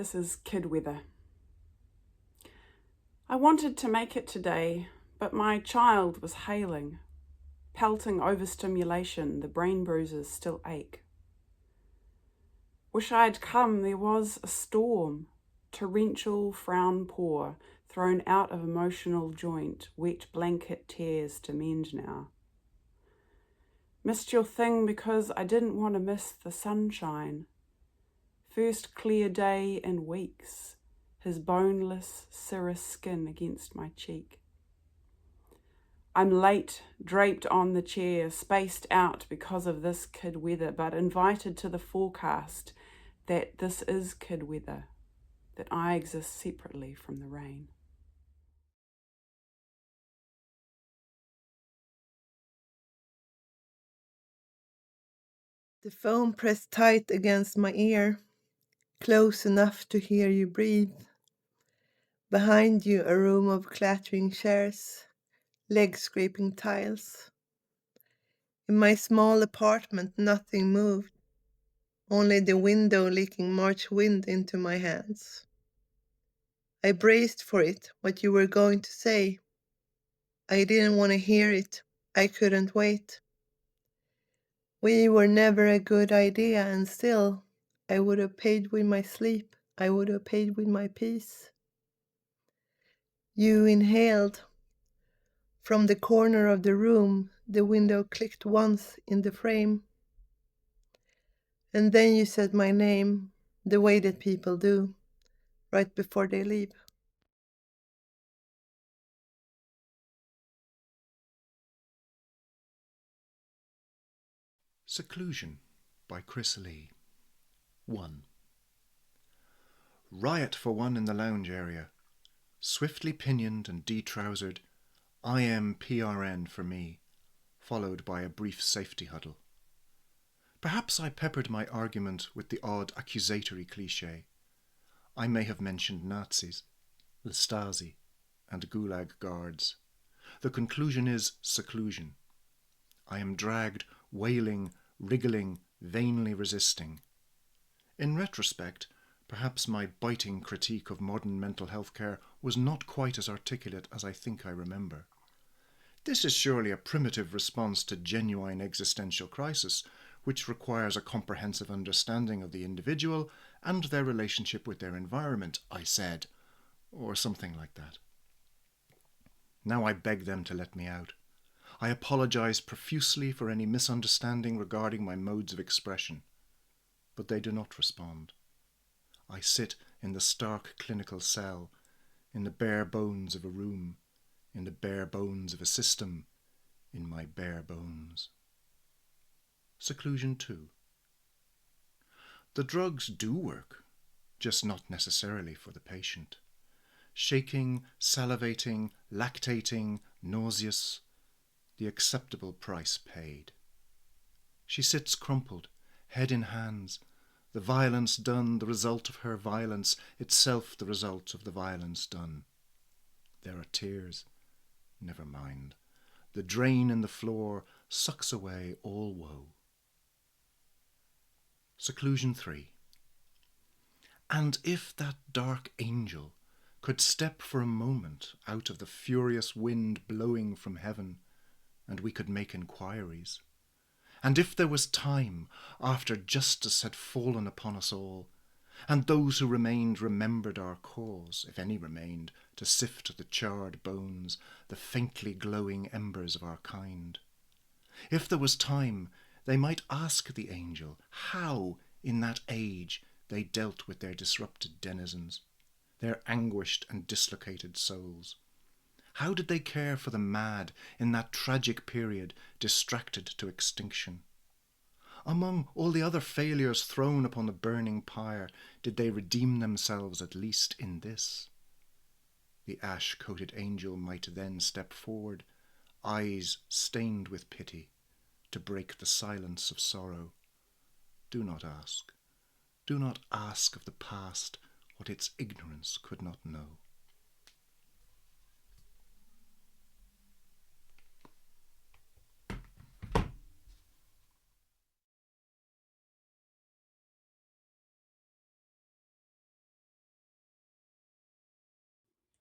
This is Kid Weather. I wanted to make it today, but my child was hailing. Pelting overstimulation, the brain bruises still ache. Wish I'd come, there was a storm. Torrential frown pour, thrown out of emotional joint, wet blanket tears to mend now. Missed your thing because I didn't want to miss the sunshine. First clear day in weeks, his boneless, cirrus skin against my cheek. I'm late, draped on the chair, spaced out because of this kid weather, but invited to the forecast that this is kid weather, that I exist separately from the rain. The phone pressed tight against my ear, close enough to hear you breathe. Behind you, a room of clattering chairs, leg scraping tiles. In my small apartment, nothing moved, only the window leaking March wind into my hands. I braced for it, what you were going to say. I didn't want to hear it. I couldn't wait. We were never a good idea, and still, I would have paid with my sleep. I would have paid with my peace. You inhaled. From the corner of the room, the window clicked once in the frame. And then you said my name, the way that people do, right before they leave. Seclusion by Chris Lee. 1. Riot for one in the lounge area. Swiftly pinioned and detrousered, I am PRN for me, followed by a brief safety huddle. Perhaps I peppered my argument with the odd accusatory cliché. I may have mentioned Nazis, the Stasi, and Gulag guards. The conclusion is seclusion. I am dragged, wailing, wriggling, vainly resisting. In retrospect, perhaps my biting critique of modern mental health care was not quite as articulate as I think I remember. This is surely a primitive response to genuine existential crisis, which requires a comprehensive understanding of the individual and their relationship with their environment, I said, or something like that. Now I beg them to let me out. I apologize profusely for any misunderstanding regarding my modes of expression, but they do not respond. I sit in the stark clinical cell, in the bare bones of a room, in the bare bones of a system, in my bare bones. Seclusion 2. The drugs do work, just not necessarily for the patient. Shaking, salivating, lactating, nauseous, the acceptable price paid. She sits crumpled, head in hands, the violence done, the result of her violence, itself the result of the violence done. There are tears. Never mind. The drain in the floor sucks away all woe. Seclusion 3. And if that dark angel could step for a moment out of the furious wind blowing from heaven, and we could make inquiries, and if there was time after justice had fallen upon us all, and those who remained remembered our cause, if any remained, to sift the charred bones, the faintly glowing embers of our kind. If there was time, they might ask the angel how, in that age, they dealt with their disrupted denizens, their anguished and dislocated souls. How did they care for the mad in that tragic period distracted to extinction? Among all the other failures thrown upon the burning pyre, did they redeem themselves at least in this? The ash-coated angel might then step forward, eyes stained with pity, to break the silence of sorrow. Do not ask. Do not ask of the past what its ignorance could not know.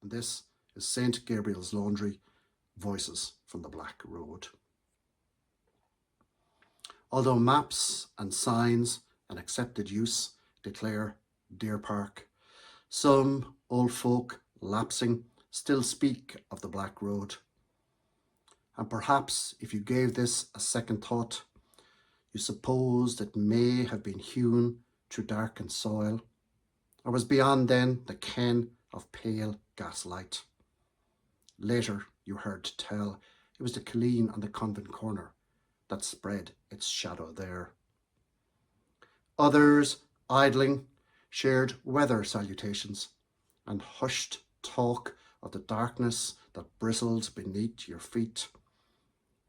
And this is St. Gabriel's Laundry, Voices from the Black Road. Although maps and signs and accepted use declare Deer Park, some old folk lapsing still speak of the Black Road. And perhaps if you gave this a second thought, you supposed it may have been hewn through darkened soil, or was beyond then the ken of pale gaslight. Later you heard tell it was the Colleen on the convent corner that spread its shadow there. Others, idling, shared weather salutations and hushed talk of the darkness that bristled beneath your feet,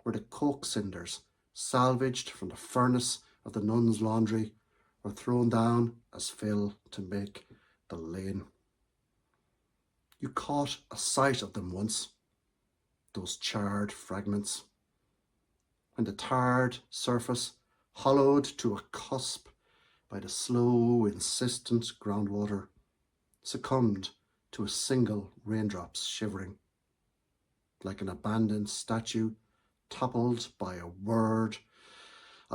where the coke cinders salvaged from the furnace of the nun's laundry were thrown down as fill to make the lane. You caught a sight of them once, those charred fragments, when the tarred surface, hollowed to a cusp by the slow, insistent groundwater, succumbed to a single raindrop's shivering, like an abandoned statue toppled by a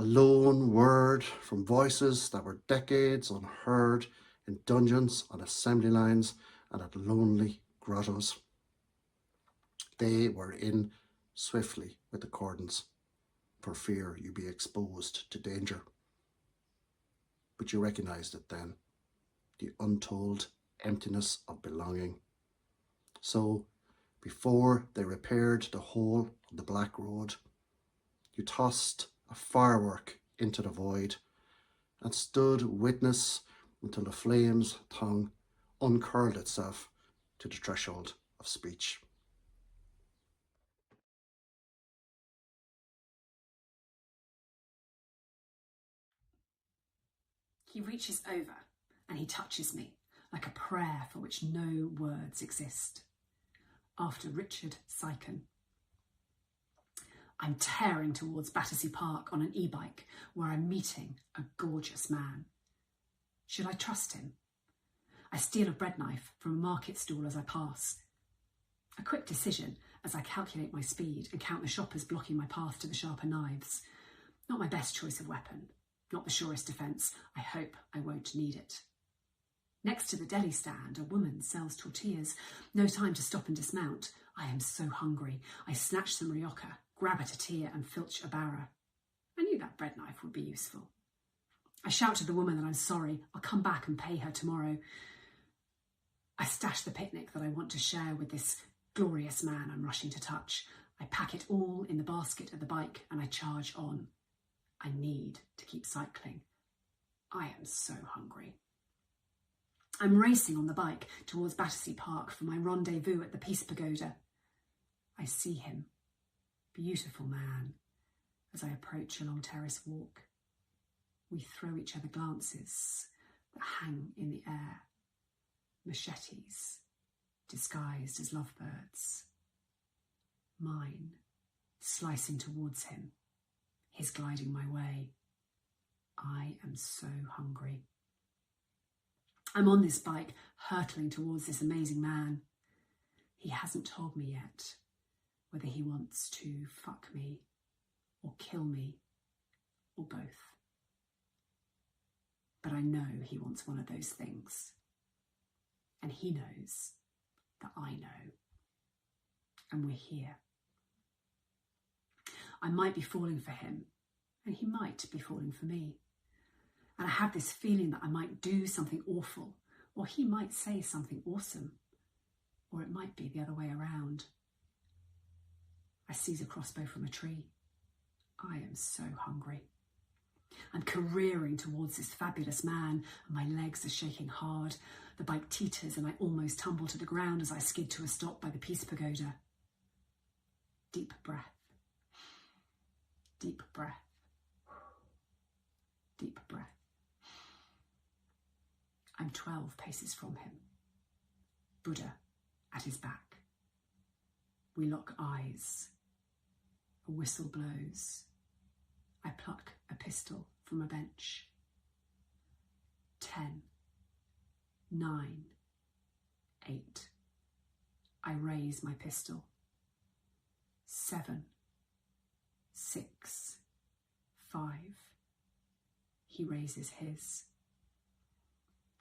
lone word from voices that were decades unheard in dungeons on assembly lines and at lonely grottos. They were in swiftly with the cordons, for fear you be exposed to danger. But you recognized it then, the untold emptiness of belonging. So, before they repaired the hole on the Black Road, you tossed a firework into the void and stood witness until the flame's tongue uncurled itself to the threshold of speech. He reaches over and he touches me like a prayer for which no words exist. After Richard Sycan. I'm tearing towards Battersea Park on an e-bike where I'm meeting a gorgeous man. Should I trust him? I steal a bread knife from a market stall as I pass. A quick decision as I calculate my speed and count the shoppers blocking my path to the sharper knives. Not my best choice of weapon, not the surest defence. I hope I won't need it. Next to the deli stand, a woman sells tortillas. No time to stop and dismount. I am so hungry. I snatch some rioja, grab a tortilla and filch a barra. I knew that bread knife would be useful. I shout to the woman that I'm sorry. I'll come back and pay her tomorrow. I stash the picnic that I want to share with this glorious man I'm rushing to touch. I pack it all in the basket of the bike and I charge on. I need to keep cycling. I am so hungry. I'm racing on the bike towards Battersea Park for my rendezvous at the Peace Pagoda. I see him, beautiful man, as I approach a long terrace walk. We throw each other glances that hang in the air, machetes disguised as lovebirds. Mine slicing towards him, his gliding my way. I am so hungry. I'm on this bike, hurtling towards this amazing man. He hasn't told me yet whether he wants to fuck me or kill me or both. But I know he wants one of those things. And he knows that I know. And we're here. I might be falling for him, and he might be falling for me. And I have this feeling that I might do something awful, or he might say something awesome, or it might be the other way around. I seize a crossbow from a tree. I am so hungry. I'm careering towards this fabulous man, and my legs are shaking hard. The bike teeters and I almost tumble to the ground as I skid to a stop by the Peace Pagoda. Deep breath. Deep breath. Deep breath. I'm 12 paces from him. Buddha at his back. We lock eyes. A whistle blows. I pluck a pistol from a bench. 10, 9, 8, I raise my pistol. 7, 6, 5. He raises his.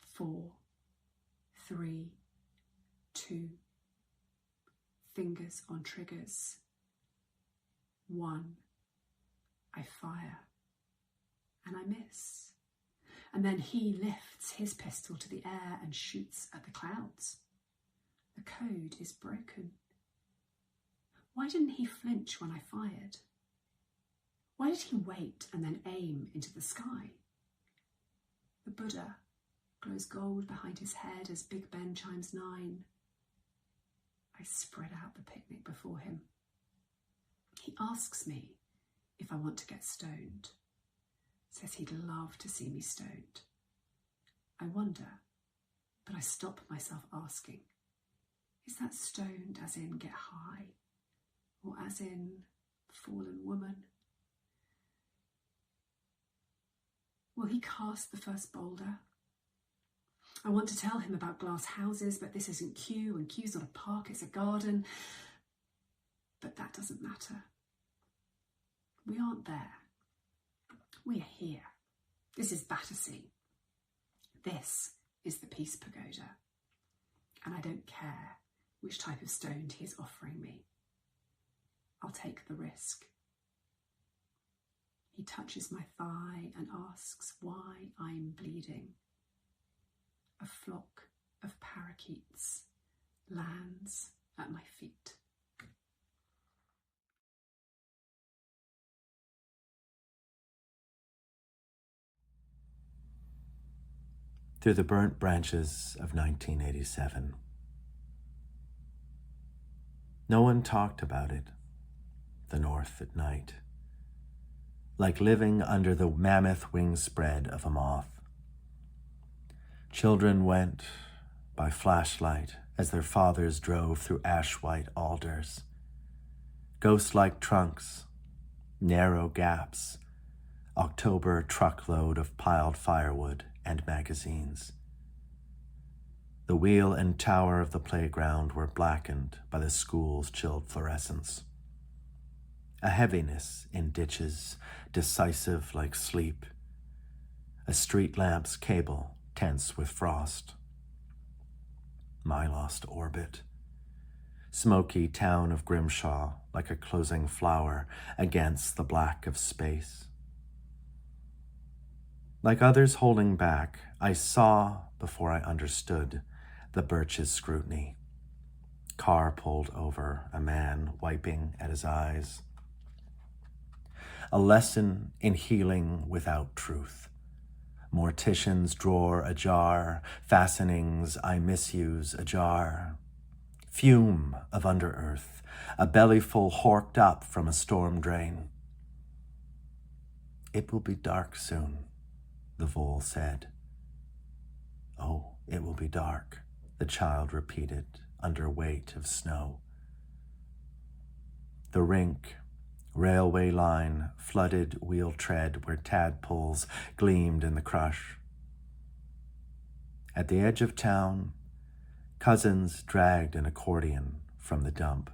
4, 3, 2. Fingers on triggers. 1. I fire. And I miss. And then he lifts his pistol to the air and shoots at the clouds. The code is broken. Why didn't he flinch when I fired? Why did he wait and then aim into the sky? The Buddha glows gold behind his head as Big Ben chimes 9. I spread out the picnic before him. He asks me if I want to get stoned. Says he'd love to see me stoned. I wonder, but I stop myself asking, is that stoned as in get high, or as in fallen woman? Will he cast the first boulder? I want to tell him about glass houses, but this isn't Kew, and Kew's not a park, it's a garden. But that doesn't matter. We aren't there. We are here. This is Battersea. This is the Peace Pagoda. And I don't care which type of stoned he is offering me. I'll take the risk. He touches my thigh and asks why I'm bleeding. A flock of parakeets lands at my feet. Through the burnt branches of 1987. No one talked about it, the North at night, like living under the mammoth wing spread of a moth. Children went by flashlight as their fathers drove through ash-white alders, ghost-like trunks, narrow gaps, October truckload of piled firewood and magazines. The wheel and tower of the playground were blackened by the school's chilled fluorescence. A heaviness in ditches, decisive like sleep. A street lamp's cable tense with frost. My lost orbit. Smoky town of Grimshaw like a closing flower against the black of space. Like others holding back, I saw before I understood the birch's scrutiny. Car pulled over, a man wiping at his eyes. A lesson in healing without truth. Mortician's drawer ajar, fastenings I misuse ajar. Fume of under-earth, a bellyful horked up from a storm drain. It will be dark soon, the vole said. Oh, it will be dark, the child repeated under weight of snow. The rink, railway line, flooded wheel tread where tadpoles gleamed in the crush. At the edge of town, cousins dragged an accordion from the dump.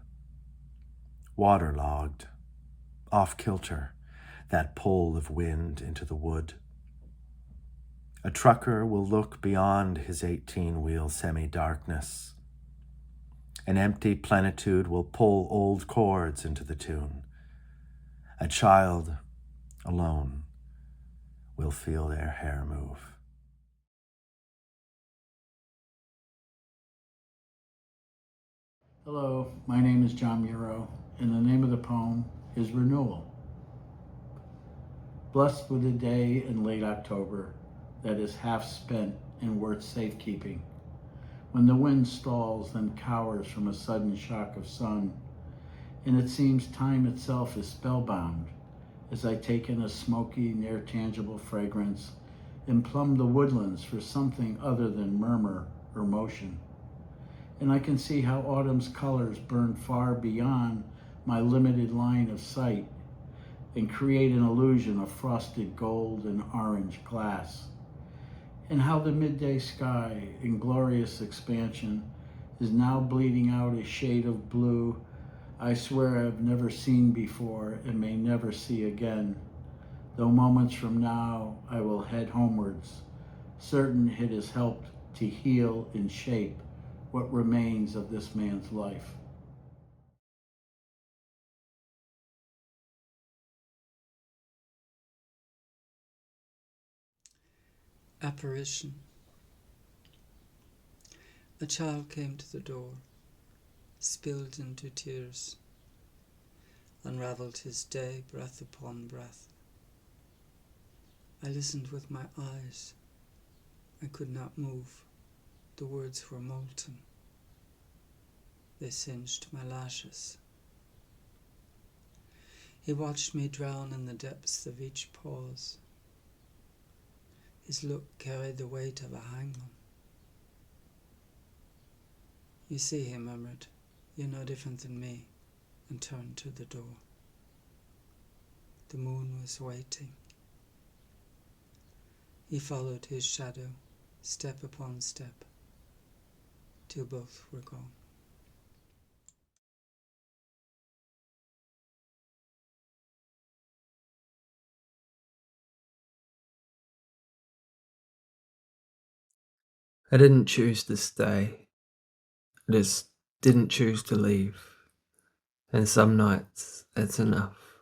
Waterlogged, off-kilter, that pull of wind into the wood. A trucker will look beyond his 18-wheel semi-darkness. An empty plenitude will pull old chords into the tune. A child, alone, will feel their hair move. Hello, my name is John Muro, and the name of the poem is Renewal. Blessed with a day in late October that is half spent and worth safekeeping, when the wind stalls and cowers from a sudden shock of sun, and it seems time itself is spellbound as I take in a smoky, near-tangible fragrance and plumb the woodlands for something other than murmur or motion. And I can see how autumn's colors burn far beyond my limited line of sight and create an illusion of frosted gold and orange glass. And how the midday sky in glorious expansion is now bleeding out a shade of blue I swear I've never seen before and may never see again, though moments from now I will head homewards, certain it has helped to heal and shape what remains of this man's life. Apparition. A child came to the door, spilled into tears, unravelled his day breath upon breath. I listened with my eyes. I could not move. The words were molten. They singed my lashes. He watched me drown in the depths of each pause. His look carried the weight of a hangman. "You see," he murmured, "you're no different than me," and turned to the door. The moon was waiting. He followed his shadow, step upon step, till both were gone. I didn't choose to stay. I just didn't choose to leave. And some nights, it's enough.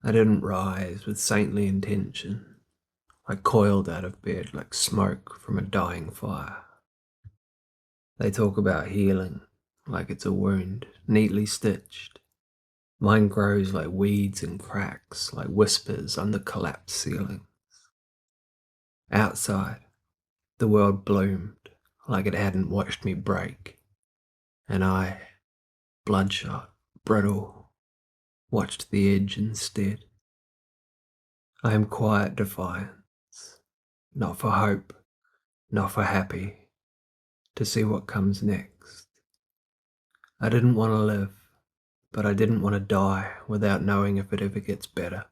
I didn't rise with saintly intention. I coiled out of bed like smoke from a dying fire. They talk about healing like it's a wound, neatly stitched. Mine grows like weeds and cracks, like whispers under collapsed ceilings. Outside, the world bloomed like it hadn't watched me break. And I, bloodshot, brittle, watched the edge instead. I am quiet defiance, not for hope, not for happy, to see what comes next. I didn't want to live, but I didn't want to die without knowing if it ever gets better.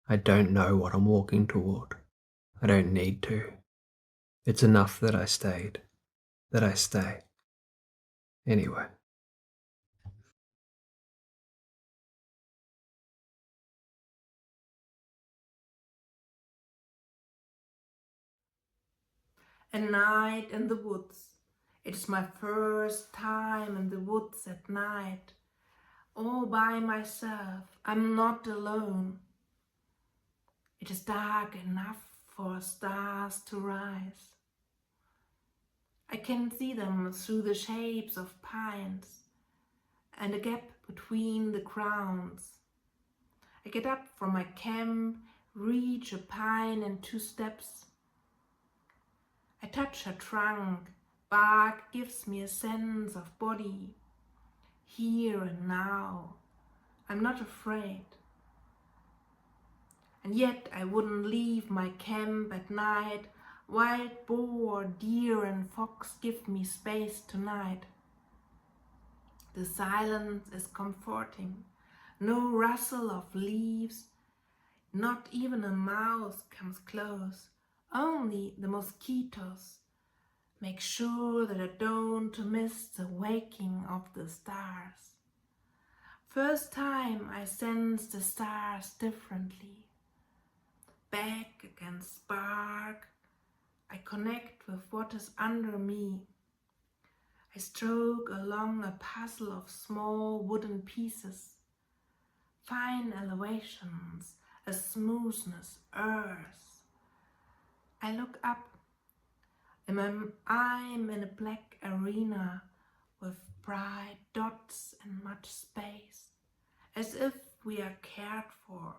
I don't know what I'm walking toward. I don't need to. It's enough that I stayed, that I stay. Anyway. A night in the woods. It's my first time in the woods at night. All by myself. I'm not alone. It is dark enough for stars to rise. I can see them through the shapes of pines and a gap between the crowns. I get up from my camp, reach a pine in 2 steps. I touch her trunk. Bark gives me a sense of body. Here and now. I'm not afraid. And yet I wouldn't leave my camp at night. Wild boar, deer and fox give me space tonight. The silence is comforting. No rustle of leaves. Not even a mouse comes close. Only the mosquitoes make sure that I don't miss the waking of the stars. First time I sense the stars differently. Back against spark, I connect with what is under me. I stroke along a puzzle of small wooden pieces, fine elevations, a smoothness, earth. I look up. I'm in a black arena with bright dots and much space, as if we are cared for,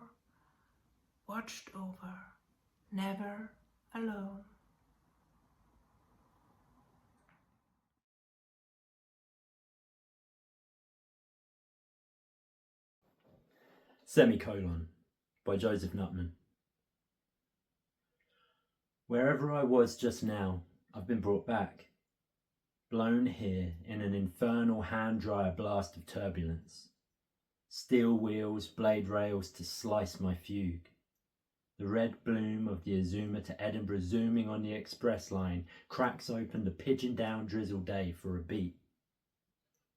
watched over, never alone. Semicolon by Joseph Nutman. Wherever I was just now, I've been brought back, blown here in an infernal hand-dryer blast of turbulence. Steel wheels, blade rails to slice my fugue. The red bloom of the Azuma to Edinburgh zooming on the express line cracks open the pigeon down drizzle day for a beat.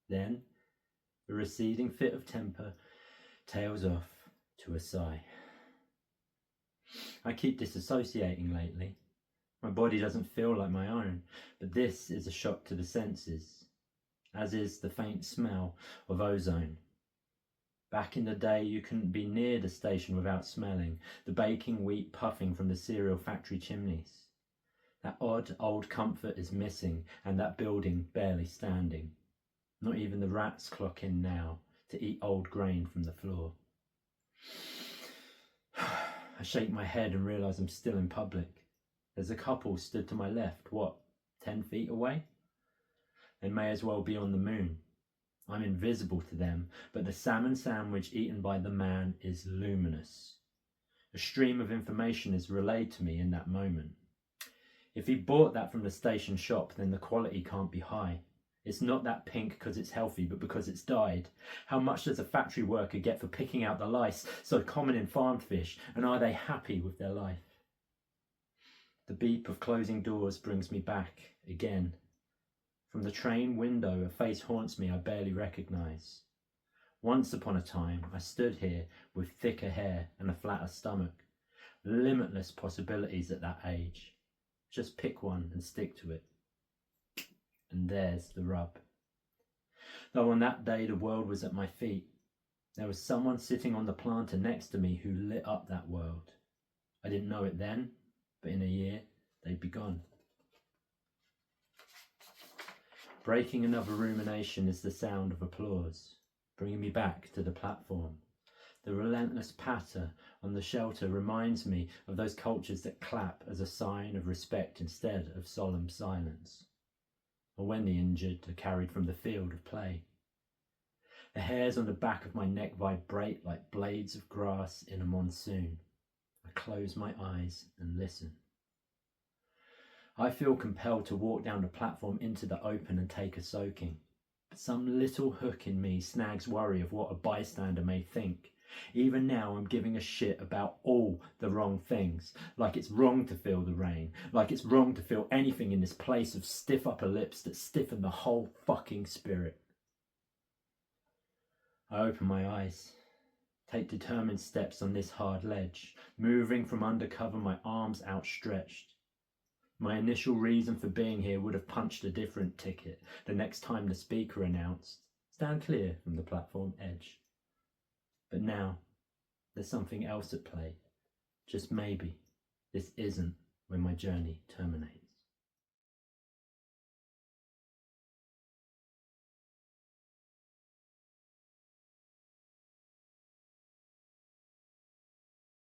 Then, the receding fit of temper tails off to a sigh. I keep disassociating lately. My body doesn't feel like my own, but this is a shock to the senses, as is the faint smell of ozone. Back in the day, you couldn't be near the station without smelling the baking wheat puffing from the cereal factory chimneys. That odd old comfort is missing, and that building barely standing. Not even the rats clock in now to eat old grain from the floor. I shake my head and realise I'm still in public. There's a couple stood to my left, 10 feet away? They may as well be on the moon. I'm invisible to them, but the salmon sandwich eaten by the man is luminous. A stream of information is relayed to me in that moment. If he bought that from the station shop, then the quality can't be high. It's not that pink because it's healthy, but because it's dyed. How much does a factory worker get for picking out the lice so common in farmed fish, and are they happy with their life? The beep of closing doors brings me back again. From the train window, a face haunts me I barely recognise. Once upon a time, I stood here with thicker hair and a flatter stomach. Limitless possibilities at that age. Just pick one and stick to it. And there's the rub. Though on that day the world was at my feet, there was someone sitting on the planter next to me who lit up that world. I didn't know it then, but in a year, they'd be gone. Breaking another rumination is the sound of applause, bringing me back to the platform. The relentless patter on the shelter reminds me of those cultures that clap as a sign of respect instead of solemn silence, or when the injured are carried from the field of play. The hairs on the back of my neck vibrate like blades of grass in a monsoon. I close my eyes and listen. I feel compelled to walk down the platform into the open and take a soaking. But some little hook in me snags worry of what a bystander may think. Even now I'm giving a shit about all the wrong things. Like it's wrong to feel the rain. Like it's wrong to feel anything in this place of stiff upper lips that stiffen the whole fucking spirit. I open my eyes. Take determined steps on this hard ledge, moving from undercover, my arms outstretched. My initial reason for being here would have punched a different ticket the next time the speaker announced, "Stand clear from the platform edge." But now, there's something else at play. Just maybe, this isn't where my journey terminates.